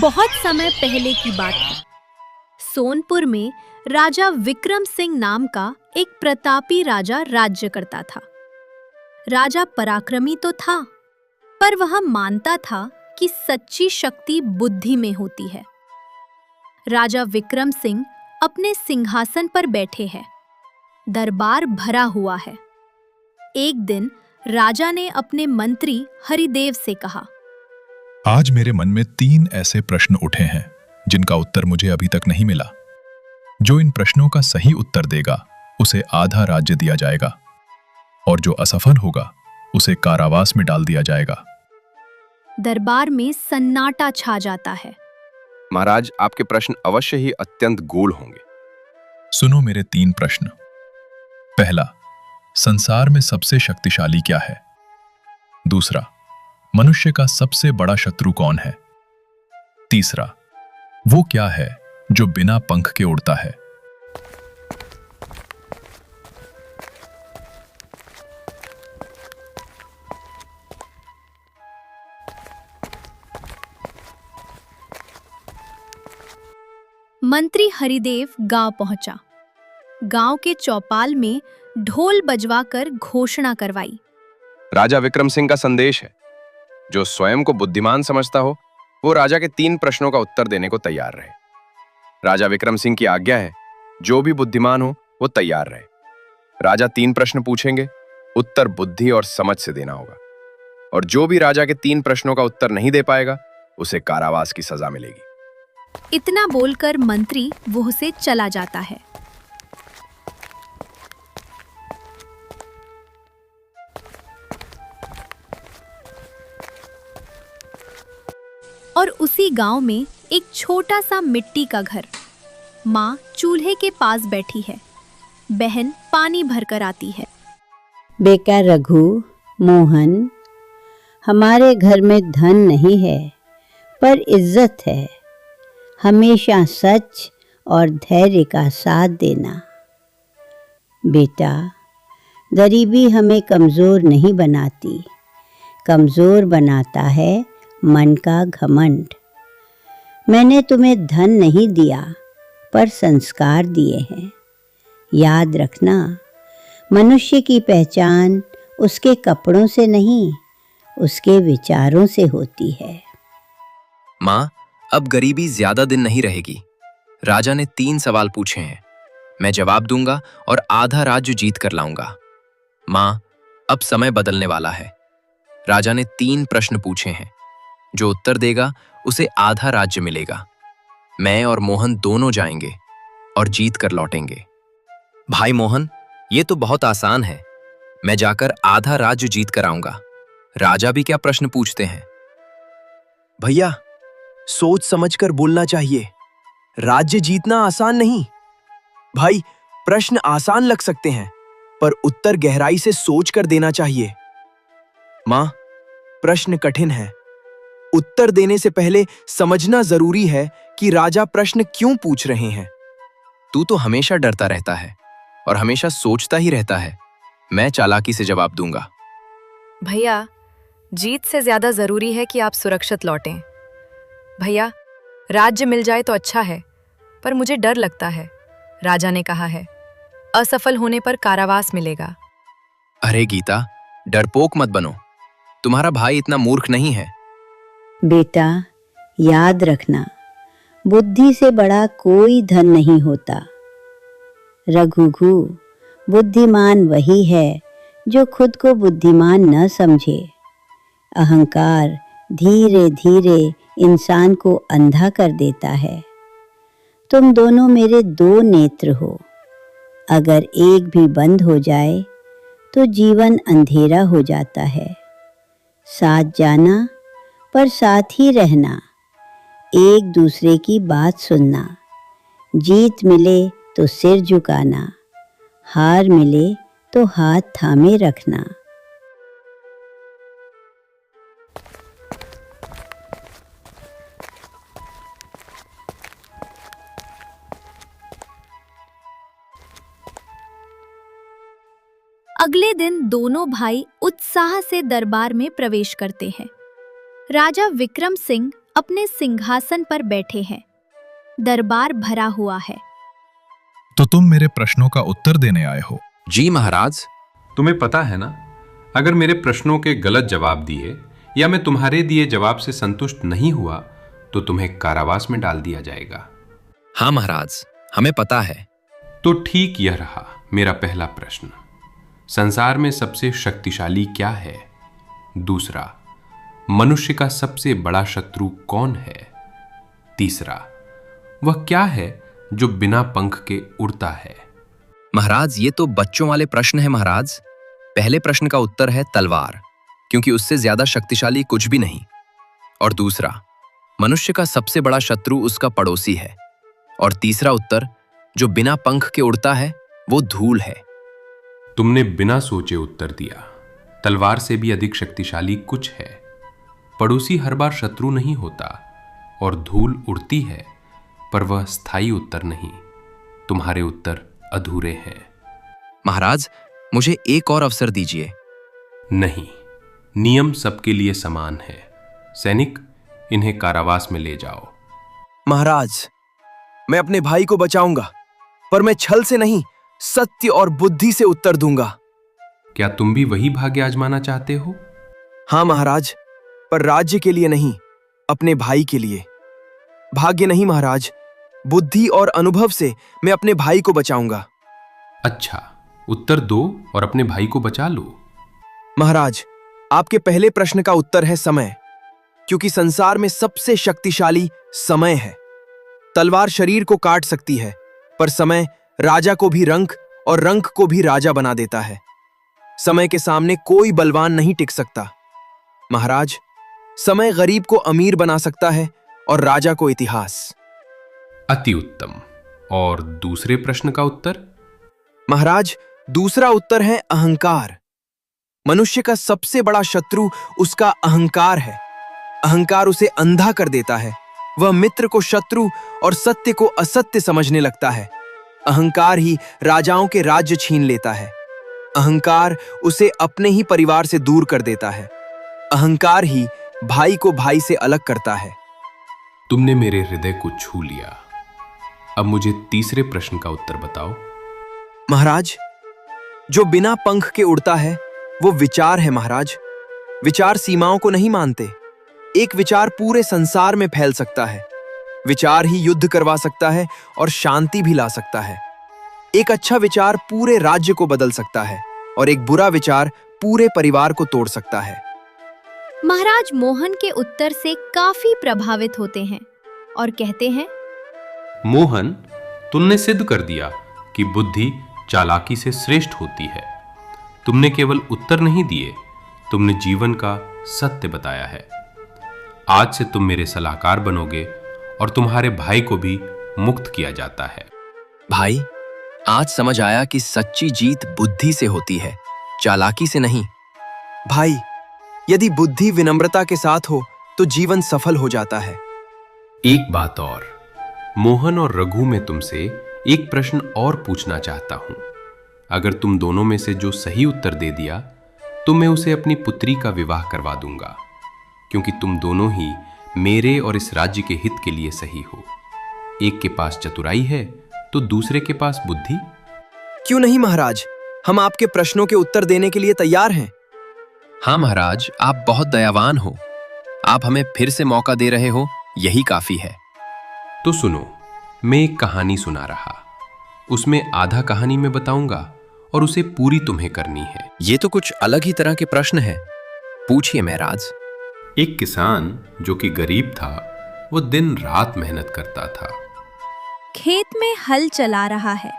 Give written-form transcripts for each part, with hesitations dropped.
बहुत समय पहले की बात है। सोनपुर में राजा विक्रम सिंह नाम का एक प्रतापी राजा राज्य करता था। राजा पराक्रमी तो था, पर वह मानता था कि सच्ची शक्ति बुद्धि में होती है। राजा विक्रम सिंह अपने सिंहासन पर बैठे हैं। दरबार भरा हुआ है। एक दिन राजा ने अपने मंत्री हरिदेव से कहा, आज मेरे मन में 3 ऐसे प्रश्न उठे हैं जिनका उत्तर मुझे अभी तक नहीं मिला। जो इन प्रश्नों का सही उत्तर देगा उसे आधा राज्य दिया जाएगा और जो असफल होगा उसे कारावास में डाल दिया जाएगा। दरबार में सन्नाटा छा जाता है। महाराज, आपके प्रश्न अवश्य ही अत्यंत गूढ़ होंगे। सुनो मेरे 3 प्रश्न। पहला, संसार में सबसे शक्तिशाली क्या है? दूसरा, मनुष्य का सबसे बड़ा शत्रु कौन है? तीसरा, वो क्या है जो बिना पंख के उड़ता है? मंत्री हरिदेव गांव पहुंचा। गांव के चौपाल में ढोल बजवाकर घोषणा करवाई। राजा विक्रम सिंह का संदेश है। जो स्वयं को बुद्धिमान समझता हो वो राजा के 3 प्रश्नों का उत्तर देने को तैयार रहे। राजा विक्रम सिंह की आज्ञा है, जो भी बुद्धिमान हो वो तैयार रहे। राजा 3 प्रश्न पूछेंगे, उत्तर बुद्धि और समझ से देना होगा। और जो भी राजा के 3 प्रश्नों का उत्तर नहीं दे पाएगा उसे कारावास की सजा मिलेगी। इतना बोलकर मंत्री वह से चला जाता है। और उसी गांव में एक छोटा सा मिट्टी का घर। माँ चूल्हे के पास बैठी है। बहन पानी भरकर आती है। बेटा रघु, मोहन, हमारे घर में धन नहीं है पर इज्जत है। हमेशा सच और धैर्य का साथ देना। बेटा, गरीबी हमें कमज़ोर नहीं बनाती, कमज़ोर बनाता है मन का घमंड। मैंने तुम्हें धन नहीं दिया पर संस्कार दिए हैं। याद रखना, मनुष्य की पहचान उसके कपड़ों से नहीं, उसके विचारों से होती है। माँ, अब गरीबी ज्यादा दिन नहीं रहेगी। राजा ने 3 सवाल पूछे हैं। मैं जवाब दूंगा और आधा राज्य जीत कर लाऊंगा। माँ, अब समय बदलने वाला है। राजा ने 3 प्रश्न पूछे हैं। जो उत्तर देगा उसे आधा राज्य मिलेगा। मैं और मोहन दोनों जाएंगे और जीत कर लौटेंगे। भाई मोहन, ये तो बहुत आसान है। मैं जाकर आधा राज्य जीत कर आऊंगा। राजा भी क्या प्रश्न पूछते हैं? भैया, सोच समझकर बोलना चाहिए। राज्य जीतना आसान नहीं। भाई, प्रश्न आसान लग सकते हैं पर उत्तर गहराई से सोचकर देना चाहिए। माँ, प्रश्न कठिन है। उत्तर देने से पहले समझना जरूरी है कि राजा प्रश्न क्यों पूछ रहे हैं। तू तो हमेशा डरता रहता है और हमेशा सोचता ही रहता है। मैं चालाकी से जवाब दूंगा। भैया, जीत से ज्यादा जरूरी है कि आप सुरक्षित लौटें। भैया, राज्य मिल जाए तो अच्छा है, पर मुझे डर लगता है। राजा ने कहा है, असफल होने पर कारावास मिलेगा। अरे गीता, डरपोक मत बनो। तुम्हारा भाई इतना मूर्ख नहीं है। बेटा, याद रखना, बुद्धि से बड़ा कोई धन नहीं होता। रघुघु, बुद्धिमान वही है जो खुद को बुद्धिमान न समझे। अहंकार धीरे धीरे इंसान को अंधा कर देता है। तुम दोनों मेरे 2 नेत्र हो। अगर एक भी बंद हो जाए तो जीवन अंधेरा हो जाता है। साथ जाना पर साथ ही रहना। एक दूसरे की बात सुनना। जीत मिले तो सिर झुकाना, हार मिले तो हाथ थामे रखना। अगले दिन दोनों भाई उत्साह से दरबार में प्रवेश करते हैं। राजा विक्रम सिंह अपने सिंहासन पर बैठे हैं। दरबार भरा हुआ है। तो तुम मेरे प्रश्नों का उत्तर देने आए हो? जी महाराज। तुम्हें पता है ना, अगर मेरे प्रश्नों के गलत जवाब दिए या मैं तुम्हारे दिए जवाब से संतुष्ट नहीं हुआ तो तुम्हें कारावास में डाल दिया जाएगा। हाँ महाराज, हमें पता है। तो ठीक यह रहा मेरा पहला प्रश्न। संसार में सबसे शक्तिशाली क्या है? दूसरा, मनुष्य का सबसे बड़ा शत्रु कौन है? तीसरा, वह क्या है जो बिना पंख के उड़ता है? महाराज, ये तो बच्चों वाले प्रश्न है महाराज। पहले प्रश्न का उत्तर है तलवार, क्योंकि उससे ज्यादा शक्तिशाली कुछ भी नहीं। और दूसरा, मनुष्य का सबसे बड़ा शत्रु उसका पड़ोसी है। और तीसरा उत्तर, जो बिना पंख के उड़ता है, वो धूल है। तुमने बिना सोचे उत्तर दिया। तलवार से भी अधिक शक्तिशाली कुछ है। पड़ोसी हर बार शत्रु नहीं होता और धूल उड़ती है, पर वह स्थायी उत्तर नहीं। तुम्हारे उत्तर अधूरे हैं। महाराज, मुझे एक और अवसर दीजिए। नहीं, नियम सबके लिए समान है। सैनिक, इन्हें कारावास में ले जाओ। महाराज, मैं अपने भाई को बचाऊंगा, पर मैं छल से नहीं, सत्य और बुद्धि से उत्तर दूंगा। क्या तुम भी वही भाग्य आजमाना चाहते हो? हाँ महाराज, पर राज्य के लिए नहीं, अपने भाई के लिए। भाग्य नहीं महाराज, बुद्धि और अनुभव से मैं अपने भाई को बचाऊंगा। अच्छा, उत्तर दो और अपने भाई को बचा लो। महाराज, आपके पहले प्रश्न का उत्तर है समय, क्योंकि संसार में सबसे शक्तिशाली समय है। तलवार शरीर को काट सकती है, पर समय राजा को भी रंक और रंक को भी राजा बना देता है। समय के सामने कोई बलवान नहीं टिक सकता। महाराज, समय गरीब को अमीर बना सकता है और राजा को इतिहास। अति उत्तम। और दूसरे प्रश्न का उत्तर? महाराज, दूसरा उत्तर है अहंकार। मनुष्य का सबसे बड़ा शत्रु उसका अहंकार है। अहंकार उसे अंधा कर देता है। वह मित्र को शत्रु और सत्य को असत्य समझने लगता है। अहंकार ही राजाओं के राज्य छीन लेता है। अहंकार उसे अपने ही परिवार से दूर कर देता है। अहंकार ही भाई को भाई से अलग करता है। तुमने मेरे हृदय को छू लिया। अब मुझे तीसरे प्रश्न का उत्तर बताओ। महाराज, जो बिना पंख के उड़ता है वो विचार है महाराज। विचार सीमाओं को नहीं मानते। एक विचार पूरे संसार में फैल सकता है। विचार ही युद्ध करवा सकता है और शांति भी ला सकता है। एक अच्छा विचार पूरे राज्य को बदल सकता है और एक बुरा विचार पूरे परिवार को तोड़ सकता है। महाराज मोहन के उत्तर से काफी प्रभावित होते हैं और कहते हैं, मोहन, तुमने सिद्ध कर दिया कि बुद्धि चालाकी से श्रेष्ठ होती है। तुमने केवल उत्तर नहीं दिए, तुमने जीवन का सत्य बताया है। आज से तुम मेरे सलाहकार बनोगे और तुम्हारे भाई को भी मुक्त किया जाता है। भाई, आज समझ आया कि सच्ची जीत बुद्धि से होती है, चालाकी से नहीं। भाई, यदि बुद्धि विनम्रता के साथ हो तो जीवन सफल हो जाता है। एक बात और, मोहन और रघु, मैं तुमसे एक प्रश्न और पूछना चाहता हूं। अगर तुम दोनों में से जो सही उत्तर दे दिया तो मैं उसे अपनी पुत्री का विवाह करवा दूंगा, क्योंकि तुम दोनों ही मेरे और इस राज्य के हित के लिए सही हो। एक के पास चतुराई है तो दूसरे के पास बुद्धि। क्यों नहीं महाराज, हम आपके प्रश्नों के उत्तर देने के लिए तैयार हैं। हाँ महाराज, आप बहुत दयावान हो। आप हमें फिर से मौका दे रहे हो, यही काफी है। तो सुनो, मैं एक कहानी सुना रहा। उसमें आधा कहानी मैं बताऊंगा और उसे पूरी तुम्हें करनी है। ये तो कुछ अलग ही तरह के प्रश्न हैं। पूछिए महराज। एक किसान जो कि गरीब था, वो दिन रात मेहनत करता था। खेत में हल चला रहा है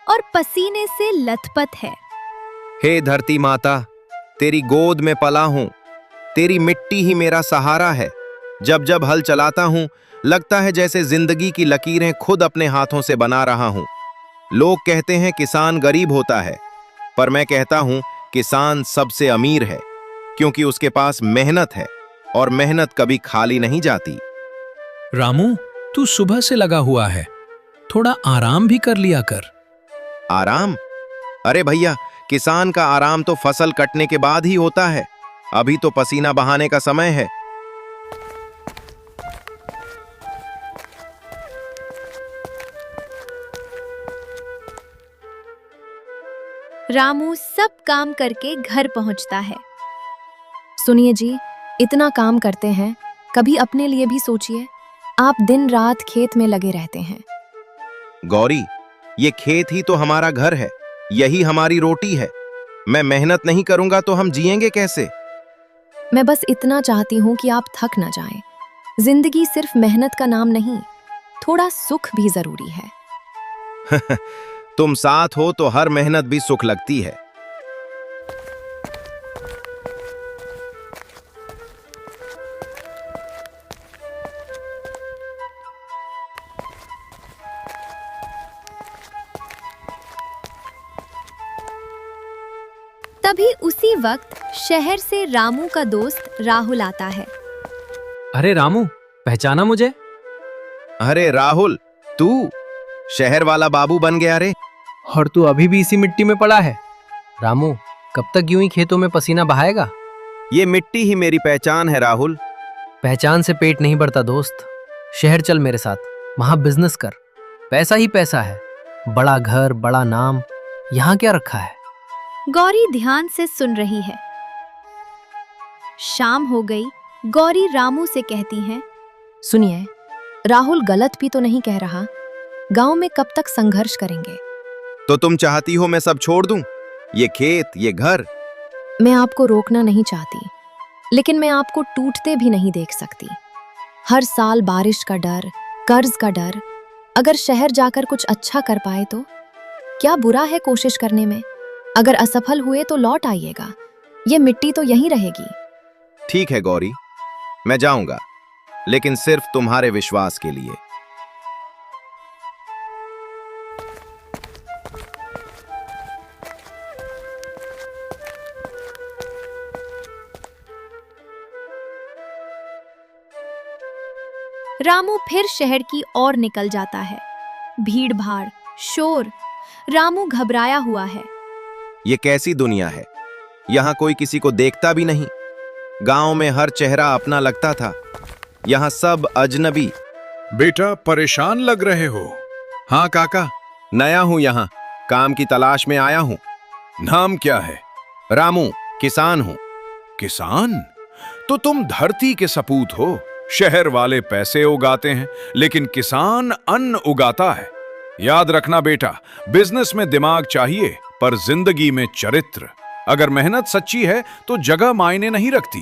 और पसीने से लथपथ है। हे धरती माता, तेरी गोद में पला हूं। तेरी मिट्टी ही मेरा सहारा है। जब जब हल चलाता हूं, लगता है जैसे जिंदगी की लकीरें खुद अपने हाथों से बना रहा हूं। लोग कहते हैं किसान गरीब होता है, पर मैं कहता हूं किसान सबसे अमीर है, क्योंकि उसके पास मेहनत है और मेहनत कभी खाली नहीं जाती। रामू, तू सुबह से लगा हुआ है, थोड़ा आराम भी कर लिया कर। आराम? अरे भैया, किसान का आराम तो फसल कटने के बाद ही होता है। अभी तो पसीना बहाने का समय है। रामू सब काम करके घर पहुंचता है। सुनिए जी, इतना काम करते हैं, कभी अपने लिए भी सोचिए। आप दिन रात खेत में लगे रहते हैं। गौरी, ये खेत ही तो हमारा घर है, यही हमारी रोटी है। मैं मेहनत नहीं करूंगा तो हम जिएंगे कैसे? मैं बस इतना चाहती हूँ कि आप थक न जाएं। जिंदगी सिर्फ मेहनत का नाम नहीं, थोड़ा सुख भी जरूरी है। तुम साथ हो तो हर मेहनत भी सुख लगती है। तभी उसी वक्त शहर से रामू का दोस्त राहुल आता है। अरे रामू, पहचाना मुझे? अरे राहुल, तू शहर वाला बाबू बन गया रे। और तू अभी भी इसी मिट्टी में पड़ा है। रामू, कब तक यूं ही खेतों में पसीना बहाएगा? ये मिट्टी ही मेरी पहचान है राहुल। पहचान से पेट नहीं भरता दोस्त। शहर चल मेरे साथ, वहां बिजनेस कर। पैसा ही पैसा है, बड़ा घर, बड़ा नाम, यहाँ क्या रखा है? गौरी ध्यान से सुन रही है। शाम हो गई। गौरी रामू से कहती है, सुनिए, राहुल गलत भी तो नहीं कह रहा। गांव में कब तक संघर्ष करेंगे? तो तुम चाहती हो मैं सब छोड़ दूं? ये खेत, ये घर? मैं आपको रोकना नहीं चाहती, लेकिन मैं आपको टूटते भी नहीं देख सकती। हर साल बारिश का डर, कर्ज का डर। अगर शहर जाकर कुछ अच्छा कर पाए तो क्या बुरा है कोशिश करने में? अगर असफल हुए तो लौट आइएगा, ये मिट्टी तो यहीं रहेगी। ठीक है गौरी, मैं जाऊंगा, लेकिन सिर्फ तुम्हारे विश्वास के लिए। रामू फिर शहर की ओर निकल जाता है। भीड़ भाड़, शोर। रामू घबराया हुआ है। ये कैसी दुनिया है? यहाँ कोई किसी को देखता भी नहीं। गांव में हर चेहरा अपना लगता था, यहाँ सब अजनबी। बेटा, परेशान लग रहे हो? हाँ काका। नया हूँ यहाँ, काम की तलाश में आया हूँ। नाम क्या है? रामू, किसान हूँ। किसान? तो तुम धरती के सपूत हो। शहर वाले पैसे उगाते हैं, लेकिन किसान अन्न उगाता है। याद रखना बेटा, बिजनेस में दिमाग चाहिए, पर जिंदगी में चरित्र। अगर मेहनत सच्ची है तो जगह मायने नहीं रखती।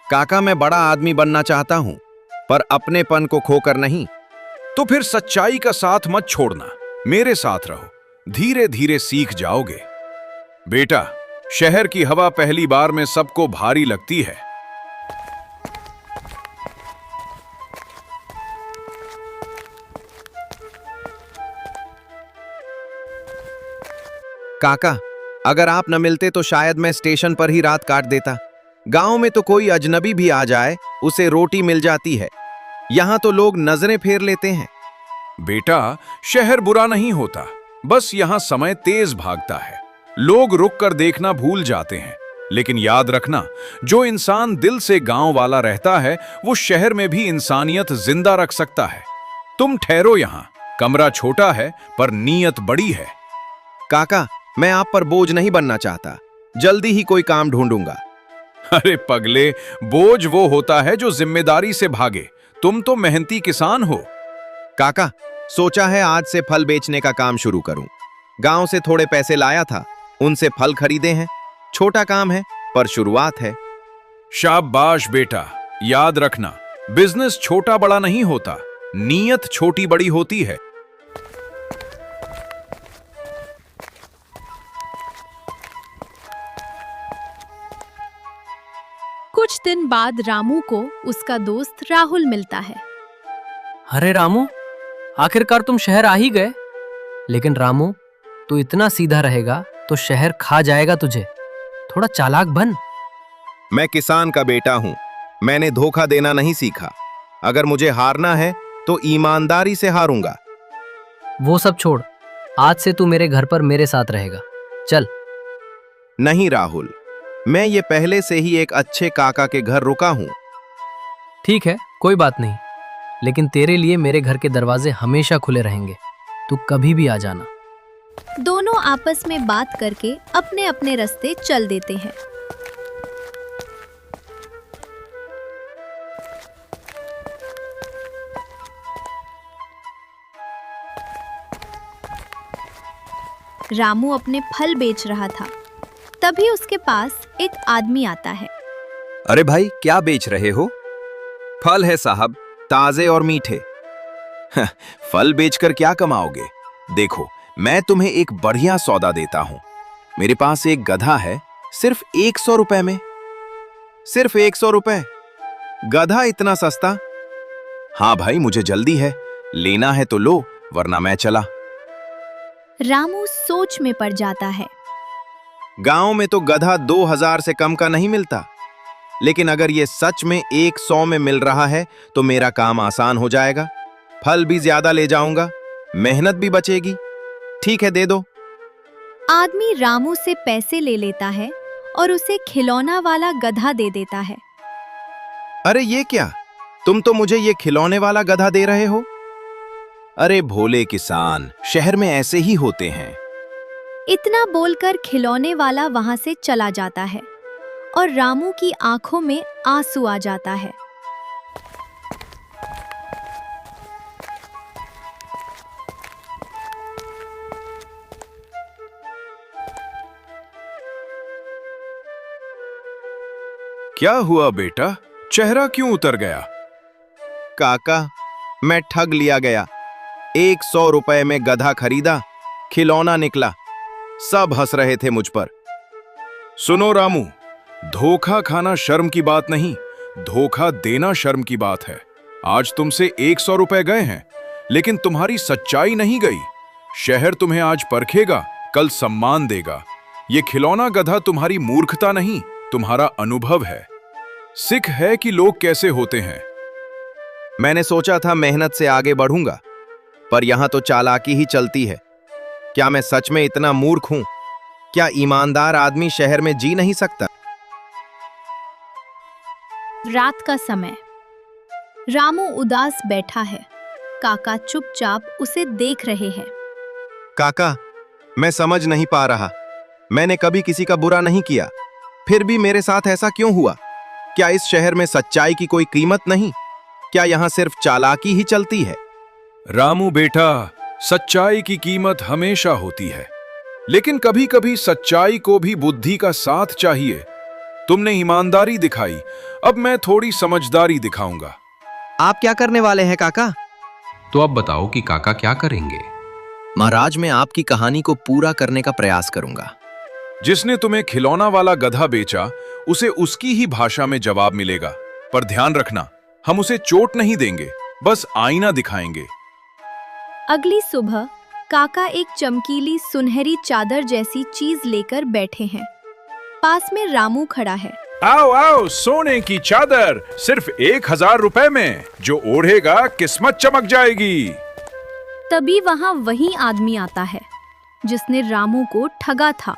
काका, मैं बड़ा आदमी बनना चाहता हूँ, पर अपनेपन को खोकर नहीं। तो फिर सच्चाई का साथ मत छोड़ना, मेरे साथ रहो, धीरे धीरे सीख जाओगे। बेटा, शहर की हवा पहली बार में सबको भारी लगती है। काका, अगर आप न मिलते तो शायद मैं स्टेशन पर ही रात काट देता। गांव में तो कोई अजनबी भी आ जाए, उसे रोटी मिल जाती है। यहाँ तो लोग नजरें फेर लेते हैं। बेटा, शहर बुरा नहीं होता, बस यहाँ समय तेज भागता है। लोग रुक कर देखना भूल जाते हैं। लेकिन याद रखना, जो इंसान दिल से गांव वाला रहता है, वो शहर में भी इंसानियत जिंदा रख सकता है। तुम ठहरो यहाँ, कमरा छोटा है पर नीयत बड़ी है। काका, मैं आप पर बोझ नहीं बनना चाहता, जल्दी ही कोई काम ढूंढूंगा। अरे पगले, बोझ वो होता है जो जिम्मेदारी से भागे। तुम तो मेहनती किसान हो। काका, सोचा है आज से फल बेचने का काम शुरू करूं। गांव से थोड़े पैसे लाया था, उनसे फल खरीदे हैं। छोटा काम है, पर शुरुआत है। शाबाश बेटा, याद रखना, बिजनेस छोटा बड़ा नहीं होता, नीयत छोटी बड़ी होती है। कुछ दिन बाद रामू को उसका दोस्त राहुल मिलता है। अरे रामू, आखिरकार तुम शहर आ ही गए। लेकिन रामू, तू इतना सीधा रहेगा तो शहर खा जाएगा तुझे। थोड़ा चालाक बन। मैं किसान का बेटा हूं, मैंने धोखा देना नहीं सीखा। अगर मुझे हारना है तो ईमानदारी से हारूंगा। वो सब छोड़, आज से तू मेरे घर पर मेरे साथ रहेगा। चल। नहीं राहुल, मैं ये पहले से ही एक अच्छे काका के घर रुका हूं। ठीक है, कोई बात नहीं, लेकिन तेरे लिए मेरे घर के दरवाजे हमेशा खुले रहेंगे। तू कभी भी आ जाना। दोनों आपस में बात करके अपने अपने रास्ते चल देते हैं। रामू अपने फल बेच रहा था, तभी उसके पास एक आदमी आता है। अरे भाई, क्या बेच रहे हो? फल है साहब, ताजे और मीठे। फल बेचकर क्या कमाओगे? देखो, मैं तुम्हें एक बढ़िया सौदा देता हूं। मेरे पास एक गधा है, सिर्फ 100 रुपए में। सिर्फ 100 रुपए? गधा इतना सस्ता? हाँ भाई, मुझे जल्दी है, लेना है तो लो, वरना मैं चला। रामू सोच में पड़ जाता है। गांव में तो गधा 2000 से कम का नहीं मिलता, लेकिन अगर ये सच में 100 में मिल रहा है तो मेरा काम आसान हो जाएगा। फल भी ज्यादा ले जाऊंगा, मेहनत भी बचेगी। ठीक है, दे दो। आदमी रामू से पैसे ले लेता है और उसे खिलौना वाला गधा दे देता है। अरे ये क्या? तुम तो मुझे ये खिलौने वाला गधा दे रहे हो? अरे भोले किसान, शहर में ऐसे ही होते हैं। इतना बोलकर खिलौने वाला वहां से चला जाता है और रामू की आंखों में आंसू आ जाता है। क्या हुआ बेटा, चेहरा क्यों उतर गया? काका, मैं ठग लिया गया। 100 रुपए में गधा खरीदा, खिलौना निकला। सब हंस रहे थे मुझ पर। सुनो रामू, धोखा खाना शर्म की बात नहीं, धोखा देना शर्म की बात है। आज तुमसे 100 रुपए गए हैं, लेकिन तुम्हारी सच्चाई नहीं गई। शहर तुम्हें आज परखेगा, कल सम्मान देगा। ये खिलौना गधा तुम्हारी मूर्खता नहीं, तुम्हारा अनुभव है। सिख है कि लोग कैसे होते हैं। मैंने सोचा था मेहनत से आगे बढ़ूंगा, पर यहां तो चालाकी ही चलती है। क्या मैं सच में इतना मूर्ख हूं? क्या ईमानदार आदमी शहर में जी नहीं सकता? रात का समय। रामू उदास बैठा है। काका चुपचाप उसे देख रहे हैं। काका, मैं समझ नहीं पा रहा। मैंने कभी किसी का बुरा नहीं किया, फिर भी मेरे साथ ऐसा क्यों हुआ? क्या इस शहर में सच्चाई की कोई कीमत नहीं? क्या यहां सिर्फ चालाकी ही चलती है? रामू बेटा, सच्चाई की कीमत हमेशा होती है, लेकिन कभी कभी सच्चाई को भी बुद्धि का साथ चाहिए। तुमने ईमानदारी दिखाई, अब मैं थोड़ी समझदारी दिखाऊंगा। आप क्या करने वाले हैं काका? तो अब बताओ कि काका क्या करेंगे? महाराज, मैं आपकी कहानी को पूरा करने का प्रयास करूंगा। जिसने तुम्हें खिलौना वाला गधा बेचा, उसे उसकी ही भाषा में जवाब मिलेगा। पर ध्यान रखना, हम उसे चोट नहीं देंगे, बस आईना दिखाएंगे। अगली सुबह काका एक चमकीली सुनहरी चादर जैसी चीज लेकर बैठे हैं। पास में रामू खड़ा है। आओ आओ, सोने की चादर सिर्फ 1000 रुपए में, जो ओढ़ेगा किस्मत चमक जाएगी। तभी वहां वही आदमी आता है जिसने रामू को ठगा था।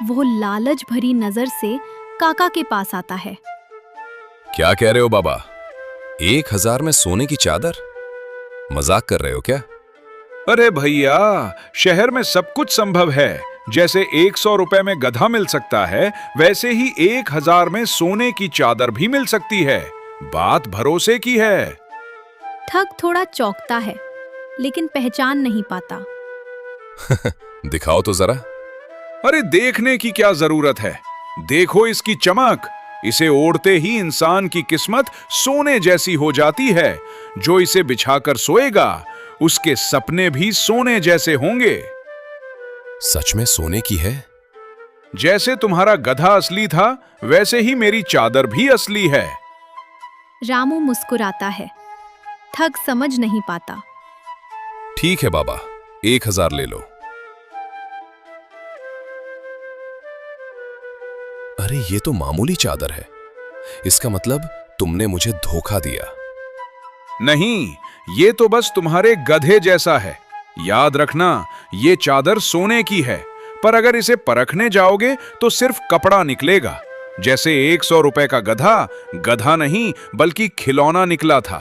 वो लालच भरी नजर से काका के पास आता है। क्या कह रहे हो बाबा? 1000 में सोने की चादर? मजाक कर रहे हो क्या? अरे भैया, शहर में सब कुछ संभव है। जैसे 100 रुपए में गधा मिल सकता है, वैसे ही 1000 में सोने की चादर भी मिल सकती है। बात भरोसे की है। ठग थोड़ा चौंकता है, लेकिन पहचान नहीं पाता। दिखाओ तो जरा। अरे देखने की क्या जरूरत है, देखो इसकी चमक। इसे ओढ़ते ही इंसान की किस्मत सोने जैसी हो जाती है। जो इसे बिछाकर सोएगा, उसके सपने भी सोने जैसे होंगे। सच में सोने की है? जैसे तुम्हारा गधा असली था, वैसे ही मेरी चादर भी असली है। रामू मुस्कुराता है। ठग समझ नहीं पाता। ठीक है बाबा, 1000 ले लो। अरे ये तो मामूली चादर है। इसका मतलब तुमने मुझे धोखा दिया। नहीं, ये तो बस तुम्हारे गधे जैसा है। याद रखना, ये चादर सोने की है, पर अगर इसे परखने जाओगे तो सिर्फ कपड़ा निकलेगा। जैसे 100 रुपए का गधा गधा नहीं, बल्कि खिलौना निकला था।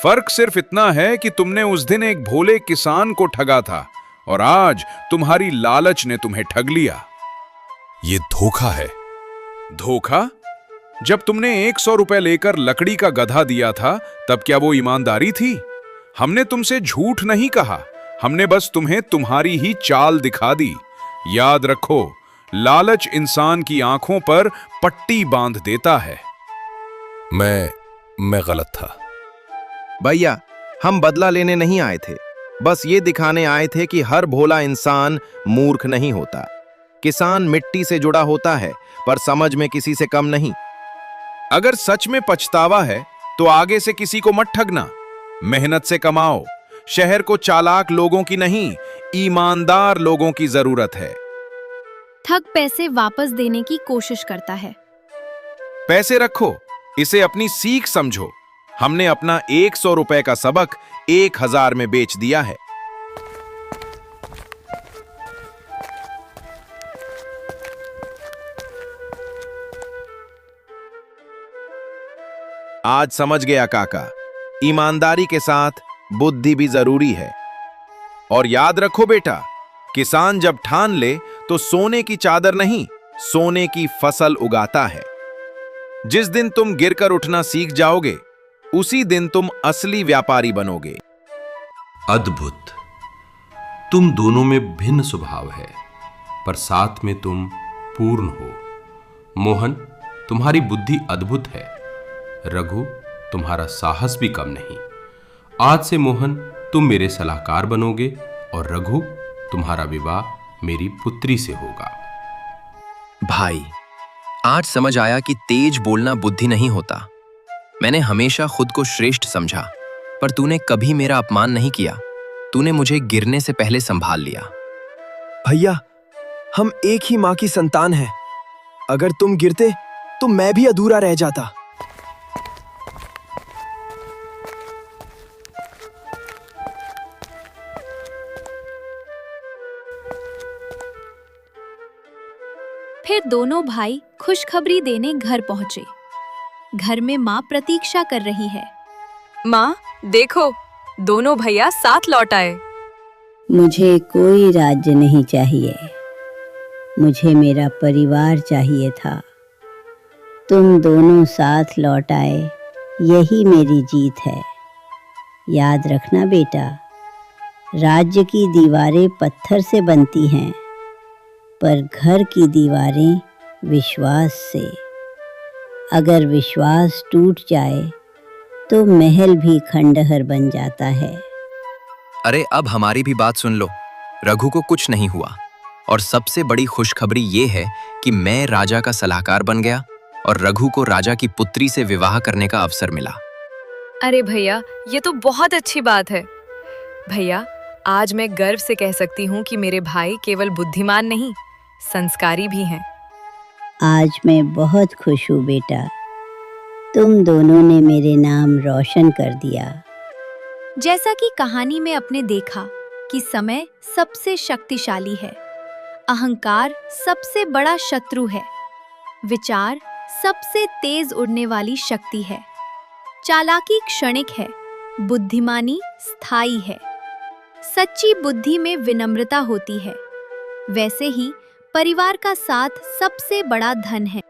फर्क सिर्फ इतना है कि तुमने उस दिन एक भोले किसान को ठगा था, और आज तुम्हारी लालच ने तुम्हें ठग लिया। ये धोखा है। धोखा? जब तुमने 100 रुपए लेकर लकड़ी का गधा दिया था, तब क्या वो ईमानदारी थी? हमने तुमसे झूठ नहीं कहा, हमने बस तुम्हें तुम्हारी ही चाल दिखा दी। याद रखो, लालच इंसान की आंखों पर पट्टी बांध देता है। मैं गलत था। भैया, हम बदला लेने नहीं आए थे, बस ये दिखाने आए थे कि हर भोला इंसान मूर्ख नहीं होता। किसान मिट्टी से जुड़ा होता है, पर समझ में किसी से कम नहीं। अगर सच में पछतावा है तो आगे से किसी को मत ठगना। मेहनत से कमाओ। शहर को चालाक लोगों की नहीं, ईमानदार लोगों की जरूरत है। ठग पैसे वापस देने की कोशिश करता है। पैसे रखो, इसे अपनी सीख समझो। हमने अपना 100 रुपए का सबक 1000 में बेच दिया है। आज समझ गया काका, ईमानदारी के साथ बुद्धि भी जरूरी है। और याद रखो बेटा, किसान जब ठान ले तो सोने की चादर नहीं, सोने की फसल उगाता है। जिस दिन तुम गिरकर उठना सीख जाओगे, उसी दिन तुम असली व्यापारी बनोगे। अद्भुत। तुम दोनों में भिन्न स्वभाव है, पर साथ में तुम पूर्ण हो। मोहन, तुम्हारी बुद्धि अद्भुत है। रघु, तुम्हारा साहस भी कम नहीं। आज से मोहन, तुम मेरे सलाहकार बनोगे और रघु, तुम्हारा विवाह मेरी पुत्री से होगा। भाई, आज समझ आया कि तेज बोलना बुद्धि नहीं होता। मैंने हमेशा खुद को श्रेष्ठ समझा, पर तूने कभी मेरा अपमान नहीं किया। तूने मुझे गिरने से पहले संभाल लिया। भैया, हम एक ही माँ की संतान हैं। अगर तुम गिरते तो मैं भी अधूरा रह जाता। फिर दोनों भाई खुशखबरी देने घर पहुंचे। घर में माँ प्रतीक्षा कर रही है। माँ, देखो, दोनों भैया साथ लौट आए। मुझे कोई राज्य नहीं चाहिए, मुझे मेरा परिवार चाहिए था। तुम दोनों साथ लौट आए, यही मेरी जीत है। याद रखना बेटा, राज्य की दीवारें पत्थर से बनती हैं, पर घर की दीवारें विश्वास से। अगर विश्वास टूट जाए तो महल भी खंडहर बन जाता है। अरे, अब हमारी भी बात सुन लो। रघु को कुछ नहीं हुआ, और सबसे बड़ी खुशखबरी ये है कि मैं राजा का सलाहकार बन गया और रघु को राजा की पुत्री से विवाह करने का अवसर मिला। अरे भैया, ये तो बहुत अच्छी बात है। भैया, आज मैं गर्व से कह सकती हूँ कि मेरे भाई केवल बुद्धिमान नहीं, संस्कारी भी हैं। आज मैं बहुत खुश हूँ बेटा, तुम दोनों ने मेरे नाम रोशन कर दिया। जैसा कि कहानी में आपने देखा कि समय सबसे शक्तिशाली है, अहंकार सबसे बड़ा शत्रु है, विचार सबसे तेज उड़ने वाली शक्ति है, चालाकी क्षणिक है, बुद्धिमानी स्थायी है। सच्ची बुद्धि में विनम्रता होती है। वैसे ही परिवार का साथ सबसे बड़ा धन है।